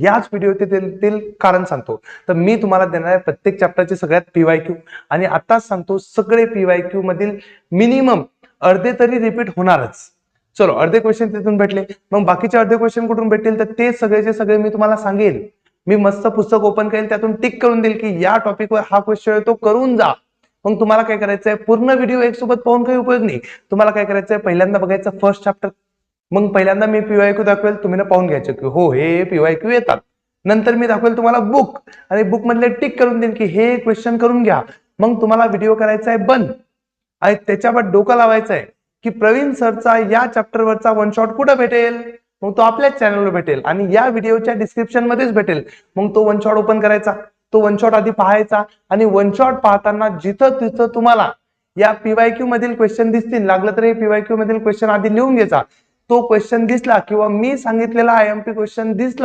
याच व्हिडिओतील कारण सांगतो. तर मी तुम्हाला देणार आहे प्रत्येक चॅप्टरचे सगळ्यात पीवायक्यू आणि आताच सांगतो सगळे पीवायक्यू मधील मिनिमम अर्धे तरी रिपीट होणारच. चलो अर्धे क्वेश्चन तिथून भेटले, मग बाकीचे अर्धे क्वेश्चन कुठून भेटतील तर ते सगळेचे सगळे मी तुम्हाला सांगेल. मी मस्त पुस्तक ओपन करेल, त्यातून टिक करून देईल की या टॉपिकवर हा क्वेश्चन आहे तो करून जा. मग तुम्हाला काय करायचंय, पूर्ण व्हिडिओ एक सोबत पाहून काही उपयोग नाही. तुम्हाला काय करायचंय, पहिल्यांदा बघायचं फर्स्ट चॅप्टर. मग पहिल्यांदा मी पीवायक्यू दाखवेल, तुम्ही ना पाहून घ्यायचं की हो हे पीवायक्यू येतात. नंतर मी दाखवेल तुम्हाला बुक आणि बुक मधले टिक करून देईल की हे क्वेश्चन करून घ्या. मग तुम्हाला व्हिडिओ करायचा आहे बंद आणि त्याच्यावर डोकं लावायचं आहे की प्रवीण सरचा या चॅप्टरवरचा वन शॉट कुठं भेटेल. मग तो आपल्याच चॅनलवर भेटेल आणि या व्हिडिओच्या डिस्क्रिप्शन मध्येच भेटेल. मग तो वन शॉट ओपन करायचा, तो वन शॉट आधी पाहायचा आणि वन शॉट पाहताना जिथं तिथं तुम्हाला या पीवायक्यू मधील क्वेश्चन दिसतील, लागलं तर हे पीवायक्यू मधील क्वेश्चन आधी लिहून घ्यायचा. तो क्वेश्चन दिसला किंवा मी सांगितलेला आयएमपी क्वेश्चन दिसला